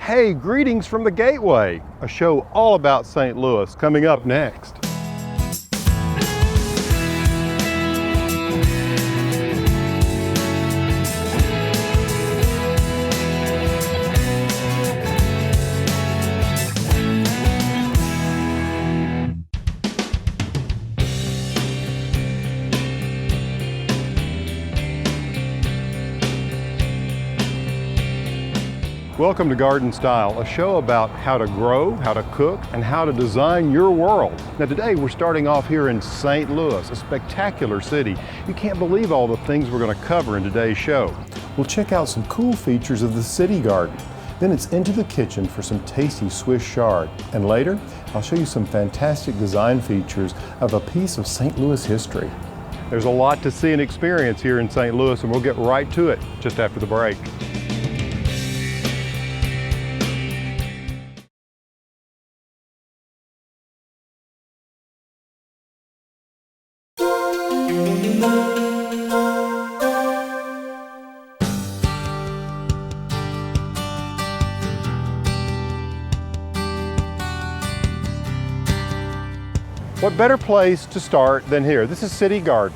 Hey, greetings from the Gateway, a show all about St. Louis, coming up next. Welcome to Garden Style, a show about how to grow, how to cook, and how to design your world. Now today we're starting off here in St. Louis, a spectacular city. You can't believe all the things we're going to cover in today's show. We'll check out some cool features of the Citygarden. Then it's into the kitchen for some tasty Swiss chard. And later, I'll show you some fantastic design features of a piece of St. Louis history. There's a lot to see and experience here in St. Louis, and we'll get right to it just after the break. What better place to start than here? This is Citygarden.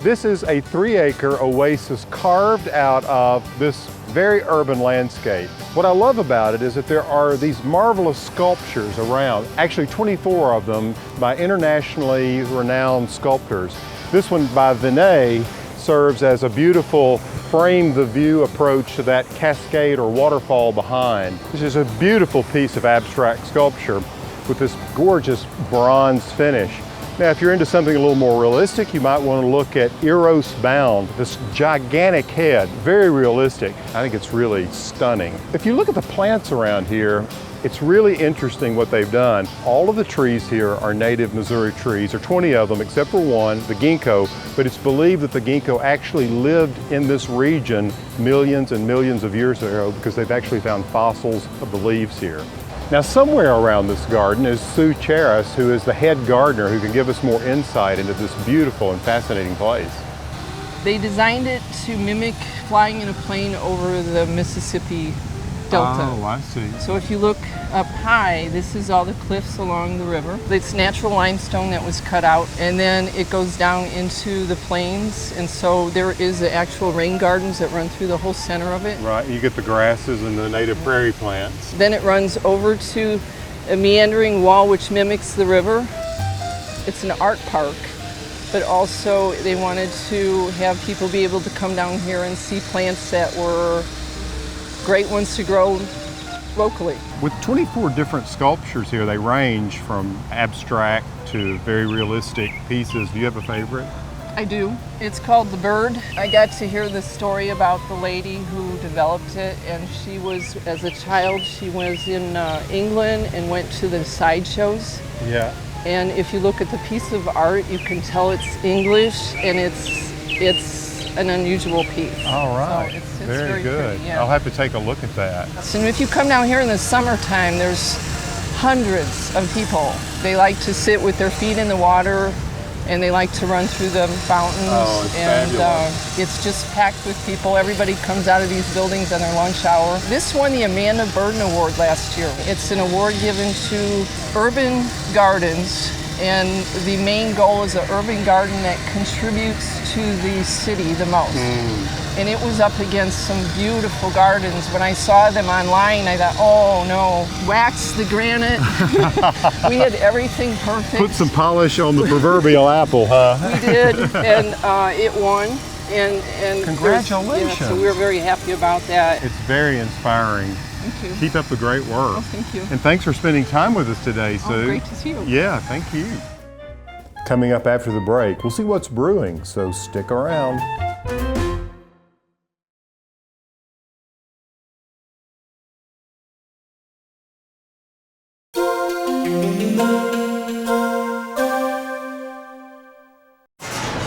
This is a 3-acre oasis carved out of this very urban landscape. What I love about it is that there are these marvelous sculptures around, actually 24 of them by internationally renowned sculptors. This one by Vinay serves as a beautiful frame the view approach to that cascade or waterfall behind. This is a beautiful piece of abstract sculpture with this gorgeous bronze finish. Now, if you're into something a little more realistic, you might want to look at Eros Bound, this gigantic head, very realistic. I think it's really stunning. If you look at the plants around here, it's really interesting what they've done. All of the trees here are native Missouri trees. There are 20 of them except for one, the ginkgo, but it's believed that the ginkgo actually lived in this region millions and millions of years ago because they've actually found fossils of the leaves here. Now, somewhere around this garden is Sue Charis, who is the head gardener who can give us more insight into this beautiful and fascinating place. They designed it to mimic flying in a plane over the Mississippi Delta. Oh, I see. So if you look up high, this is all the cliffs along the river. It's natural limestone that was cut out, and then it goes down into the plains, and so there is the actual rain gardens that run through the whole center of it. Right, you get the grasses and the native prairie plants. Then it runs over to a meandering wall which mimics the river. It's an art park, but also they wanted to have people be able to come down here and see plants that were great ones to grow locally. With 24 different sculptures here, they range from abstract to very realistic pieces. Do you have a favorite? I do. It's called The Bird. I got to hear the story about the lady who developed it, and she was, as a child, she was in England and went to the sideshows. Yeah. And if you look at the piece of art, you can tell it's English, and it's an unusual piece. All right. So it's very good. Pretty, yeah. I'll have to take a look at that. And if you come down here in the summertime, there's hundreds of people. They like to sit with their feet in the water, and they like to run through the fountains. Oh, it's fabulous. It's just packed with people. Everybody comes out of these buildings on their lunch hour. This won the Amanda Burden Award last year. It's an award given to urban gardens, and the main goal is an urban garden that contributes to the city the most. And it was up against some beautiful gardens. When I saw them online, I thought, oh no, wax the granite. We had everything perfect. Put some polish on the proverbial apple, huh? We did, and it won. And congratulations. Yeah, so we were very happy about that. It's very inspiring. Thank you. Keep up the great work. Oh, thank you. And thanks for spending time with us today, Sue. Oh, great to see you. Yeah, thank you. Coming up after the break, we'll see what's brewing, so stick around.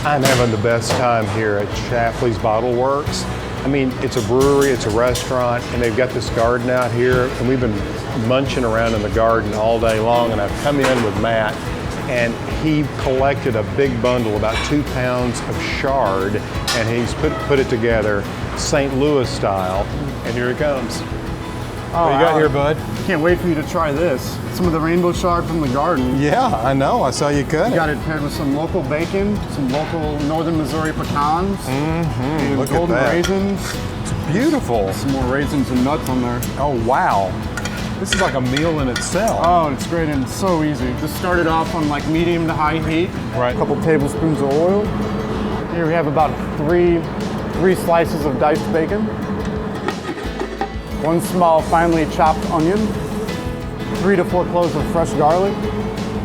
I'm having the best time here at Schlafly Bottleworks. I mean, it's a brewery, it's a restaurant, and they've got this garden out here, and we've been munching around in the garden all day long, and I've come in with Matt, and he collected a big bundle, about 2 pounds of Chard, and he's put it together St. Louis style, and here it comes. What you got here, bud? Can't wait for you to try this. Some of the rainbow chard from the garden. Yeah, I know. I saw you cut You it. got it paired with some local bacon, some local northern Missouri pecans, and Look at golden that. raisins. It's beautiful. Some more raisins and nuts on there. Oh, wow. This is like a meal in itself. Oh, it's great and it's so easy. Just started off on like medium to high heat. Right. A couple tablespoons of oil. Here we have about three slices of diced bacon. One small finely chopped onion. 3 to 4 cloves of fresh garlic.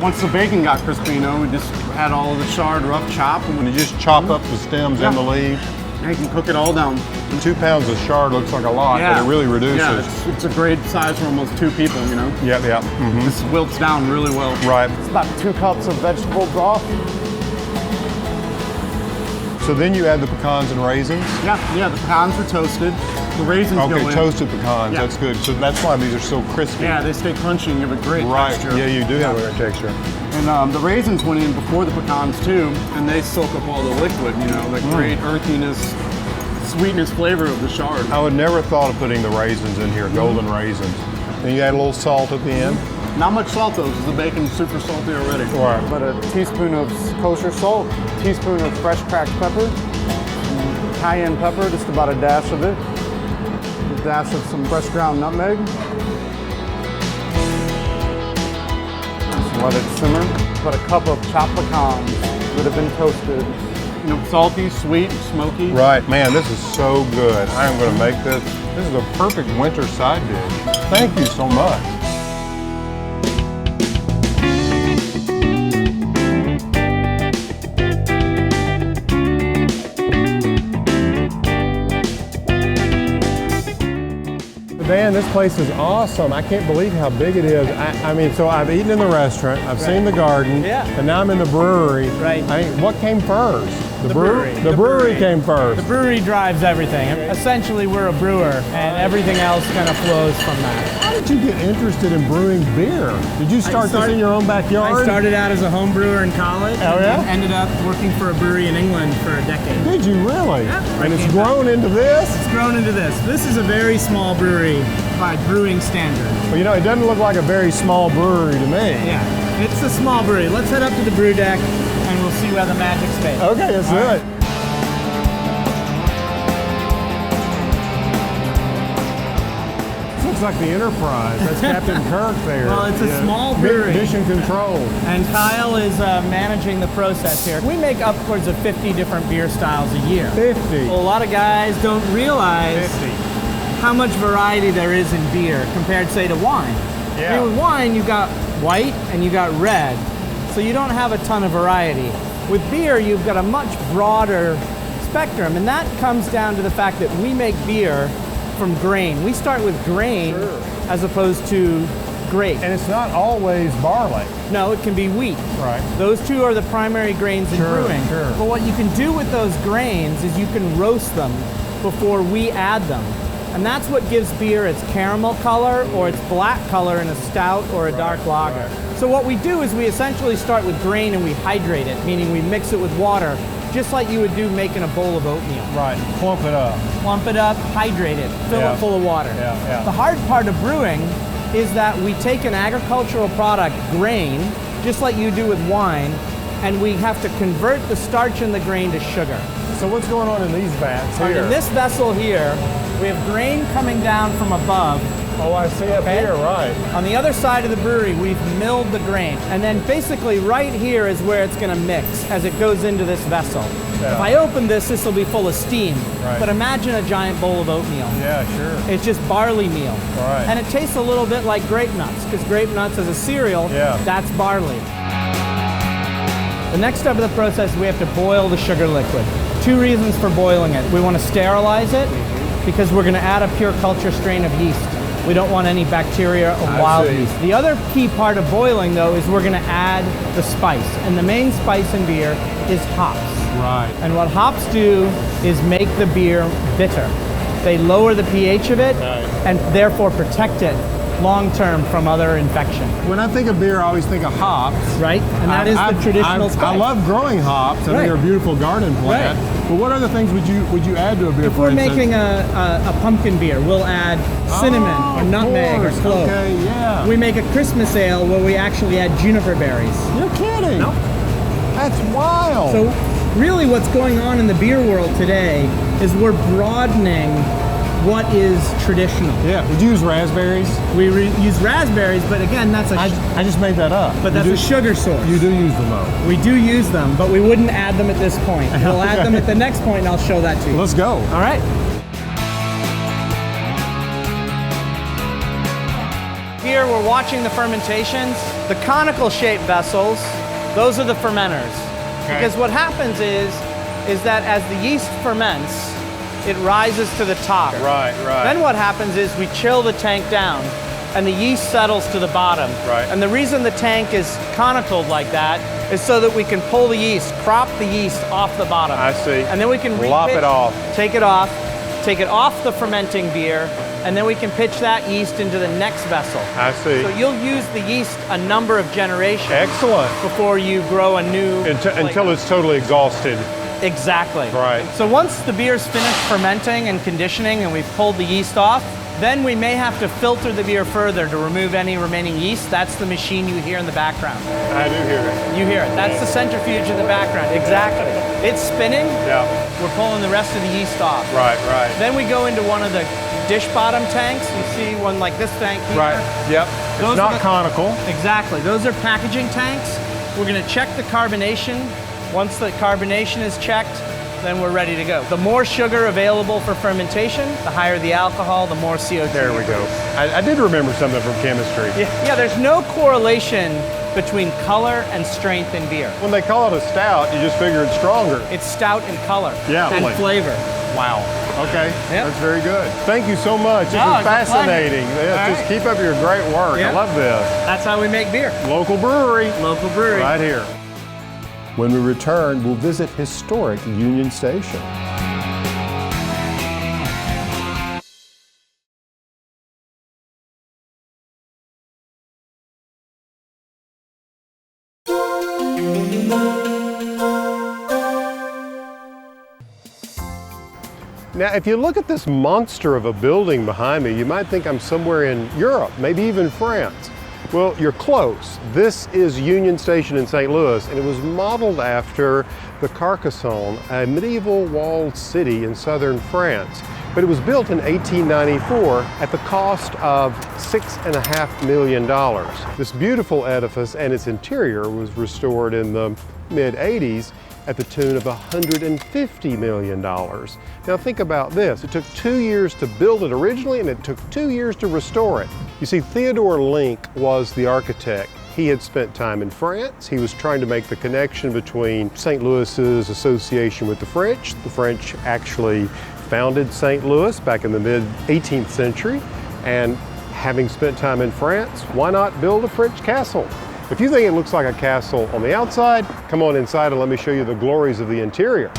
Once the bacon got crispy, you know, we just add all of the chard rough chop. And you just chop up the stems and the leaves. And you can cook it all down. 2 pounds of chard looks like a lot, but it really reduces. Yeah, it's a great size for almost 2 people, you know. Yep, yep. Mhm. This wilts down really well. Right. It's about 2 cups of vegetable broth. So then you add the pecans and raisins. Yeah, the pecans are toasted. The raisins go Okay, in. toasted pecans. Yeah. That's good. So that's why these are so crispy. Yeah, they stay crunchy and give a great Right. texture. Yeah, you do have a great texture. And the raisins went in before the pecans too, and they soak up all the liquid, you know, the great earthiness, sweetness, flavor of the chard. I would never thought of putting the raisins in here, golden raisins. And you add a little salt at the end. Not much salt though, because the bacon's super salty already. Right. But a teaspoon of kosher salt, teaspoon of fresh cracked pepper, cayenne pepper, just about a dash of it, a dash of some fresh ground nutmeg. Just let it simmer. About a cup of chopped pecans that have been toasted. You know, salty, sweet, smoky. Right, man, this is so good. I am going to make this. This is a perfect winter side dish. Thank you so much. Dan, this place is awesome. I can't believe how big it is. I mean, so I've eaten in the restaurant, I've seen the garden, and now I'm in the brewery. Right. What came first? The brewery. The brewery came first. The brewery drives everything. Essentially, we're a brewer, and everything else kind of flows from that. How did you get interested in brewing beer? Did you start this in your own backyard? I started out as a home brewer in college, Oh, and yeah? then ended up working for a brewery in England for a decade. Did you really? Yeah. And it's grown into this? It's grown into this. This is a very small brewery by brewing standards. Well, you know, it doesn't look like a very small brewery to me. Yeah, it's a small brewery. Let's head up to the brew deck, and we'll see where the magic's made. Okay, let's do it. Looks like the Enterprise. That's Captain Kirk there. Well, it's a small brewery. Mission control. And Kyle is managing the process here. We make upwards of 50 different beer styles a year. 50. A lot of guys don't realize 50. how much variety there is in beer compared, say, to wine. Yeah. I mean, with wine, you got white and you got red, so you don't have a ton of variety. With beer, you've got a much broader spectrum, and that comes down to the fact that we make beer from grain. We start with grain as opposed to grape. And it's not always barley. No, it can be wheat. Right. Those two are the primary grains in brewing. Sure. But what you can do with those grains is you can roast them before we add them. And that's what gives beer its caramel color or its black color in a stout or a dark lager. So what we do is we essentially start with grain and we hydrate it, meaning we mix it with water, just like you would do making a bowl of oatmeal. Right. Clump it up. Plump it up, hydrate it, fill it full of water. Yeah. The hard part of brewing is that we take an agricultural product, grain, just like you do with wine, and we have to convert the starch in the grain to sugar. So what's going on in these vats here? In this vessel here, we have grain coming down from above. Oh, I see up here, right. On the other side of the brewery, we've milled the grain. And then basically right here is where it's going to mix as it goes into this vessel. Yeah. If I open this, this will be full of steam. Right. But imagine a giant bowl of oatmeal. Yeah, sure. It's just barley meal. Right. And it tastes a little bit like grape nuts, because grape nuts as a cereal, that's barley. The next step of the process is we have to boil the sugar liquid. 2 reasons for boiling it. We want to sterilize it because we're going to add a pure culture strain of yeast. We don't want any bacteria or wild yeast. The other key part of boiling, though, is we're going to add the spice. And the main spice in beer is hops. Right. And what hops do is make the beer bitter. They lower the pH of it and therefore protect it long-term from other infection. When I think of beer, I always think of hops. Right, and that is the traditional spice. I love growing hops. I think they're a beautiful garden plant. Right. But what other things would you add to a beer? If we're making a pumpkin beer, we'll add cinnamon or nutmeg or clove. Okay, yeah. We make a Christmas ale where we actually add juniper berries. You're kidding? Nope. That's wild. So really what's going on in the beer world today is we're broadening what is traditional. Yeah, would you use raspberries? We use raspberries, but again, that's I just made that up. But that's a sugar source. You do use them though. We do use them, but we wouldn't add them at this point. We'll add them at the next point, and I'll show that to you. Let's go. All right. Here we're watching the fermentations. The conical shaped vessels, those are the fermenters. Okay. Because what happens is that as the yeast ferments, it rises to the top. Right. Then what happens is we chill the tank down and the yeast settles to the bottom. Right. And the reason the tank is conicaled like that is so that we can pull the yeast, crop the yeast off the bottom. I see. And then we can lop it off. Take it off the fermenting beer, and then we can pitch that yeast into the next vessel. I see. So you'll use the yeast a number of generations. Excellent. Before you grow a new... Until it's totally exhausted. Exactly. Right. So once the beer's finished fermenting and conditioning and we've pulled the yeast off, then we may have to filter the beer further to remove any remaining yeast. That's the machine you hear in the background. I do hear it. You hear it. That's the centrifuge in the background. Exactly. It's spinning. Yeah. We're pulling the rest of the yeast off. Right. Then we go into one of the dish bottom tanks. You see one like this tank here. Right. Yep. It's not conical. Exactly. Those are packaging tanks. We're going to check the carbonation. Once the carbonation is checked, then we're ready to go. The more sugar available for fermentation, the higher the alcohol, the more CO2. There we go. I did remember something from chemistry. Yeah, there's no correlation between color and strength in beer. When they call it a stout, you just figure it's stronger. It's stout in color and flavor. Wow. Okay, yep. That's very good. Thank you so much. This is fascinating. Just keep up your great work. Yep. I love this. That's how we make beer. Local brewery. Right here. When we return, we'll visit historic Union Station. Now, if you look at this monster of a building behind me, you might think I'm somewhere in Europe, maybe even France. Well, you're close. This is Union Station in St. Louis, and it was modeled after the Carcassonne, a medieval walled city in southern France. But it was built in 1894 at the cost of $6.5 million. This beautiful edifice and its interior was restored in the mid-80s at the tune of $150 million. Now think about this. It took 2 years to build it originally, and it took 2 years to restore it. You see, Theodore Link was the architect. He had spent time in France. He was trying to make the connection between St. Louis's association with the French. The French actually founded St. Louis back in the mid-18th century, and having spent time in France, why not build a French castle? If you think it looks like a castle on the outside, come on inside and let me show you the glories of the interior.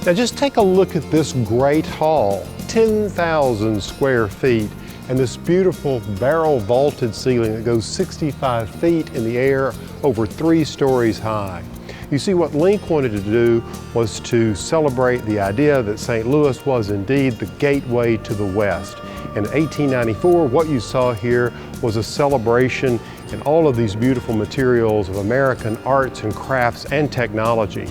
Now just take a look at this great hall, 10,000 square feet, and this beautiful barrel vaulted ceiling that goes 65 feet in the air over 3 stories high. You see, what Link wanted to do was to celebrate the idea that St. Louis was indeed the gateway to the West. In 1894, what you saw here was a celebration in all of these beautiful materials of American arts and crafts and technology.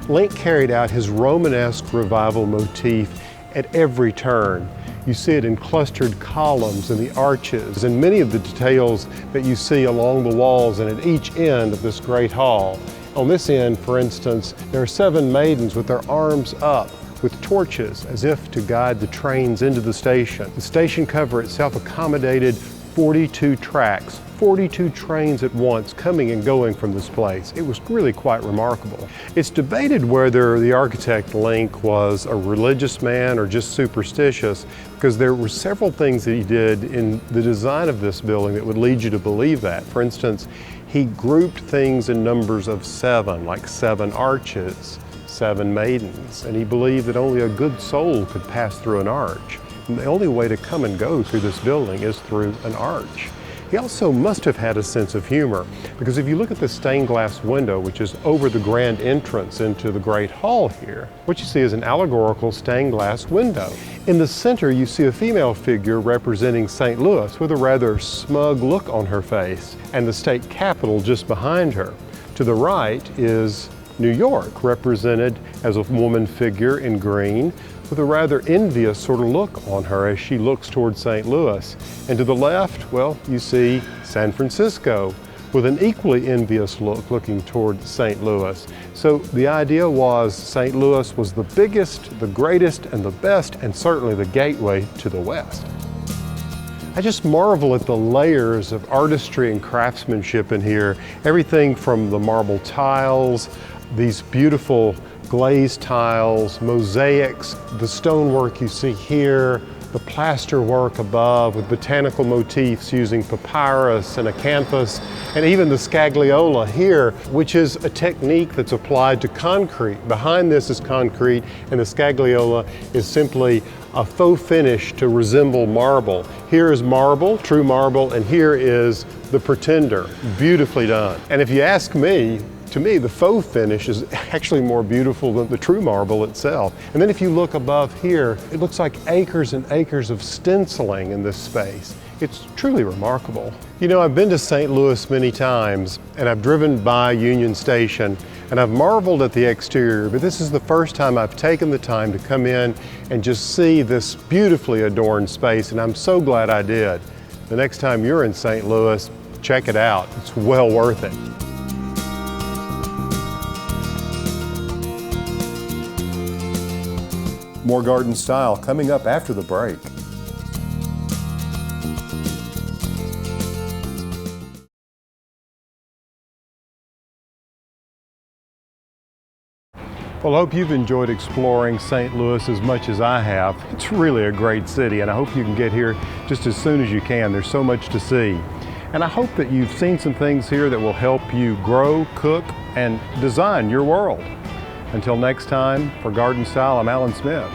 Link carried out his Romanesque revival motif at every turn. You see it in clustered columns and the arches and many of the details that you see along the walls and at each end of this great hall. On this end, for instance, there are 7 maidens with their arms up with torches as if to guide the trains into the station. The station cover itself accommodated 42 tracks, 42 trains at once coming and going from this place. It was really quite remarkable. It's debated whether the architect Link was a religious man or just superstitious, because there were several things that he did in the design of this building that would lead you to believe that. For instance, he grouped things in numbers of 7, like 7 arches, 7 maidens, and he believed that only a good soul could pass through an arch. And the only way to come and go through this building is through an arch. He also must have had a sense of humor, because if you look at the stained glass window, which is over the grand entrance into the Great Hall here, what you see is an allegorical stained glass window. In the center, you see a female figure representing St. Louis with a rather smug look on her face, and the state capitol just behind her. To the right is New York, represented as a woman figure in green, with a rather envious sort of look on her as she looks toward St. Louis. And to the left, well, you see San Francisco with an equally envious look looking toward St. Louis. So the idea was St. Louis was the biggest, the greatest, and the best, and certainly the gateway to the West. I just marvel at the layers of artistry and craftsmanship in here. Everything from the marble tiles, these beautiful glazed tiles, mosaics, the stonework you see here, the plaster work above with botanical motifs using papyrus and acanthus, and even the scagliola here, which is a technique that's applied to concrete. Behind this is concrete, and the scagliola is simply a faux finish to resemble marble. Here is marble, true marble, and here is the pretender, beautifully done. And if you ask me, to me, the faux finish is actually more beautiful than the true marble itself. And then if you look above here, it looks like acres and acres of stenciling in this space. It's truly remarkable. You know, I've been to St. Louis many times, and I've driven by Union Station, and I've marveled at the exterior, but this is the first time I've taken the time to come in and just see this beautifully adorned space, and I'm so glad I did. The next time you're in St. Louis, check it out. It's well worth it. More garden style coming up after the break. Well, I hope you've enjoyed exploring St. Louis as much as I have. It's really a great city, and I hope you can get here just as soon as you can. There's so much to see. And I hope that you've seen some things here that will help you grow, cook, and design your world. Until next time, for Garden Style, I'm Alan Smith.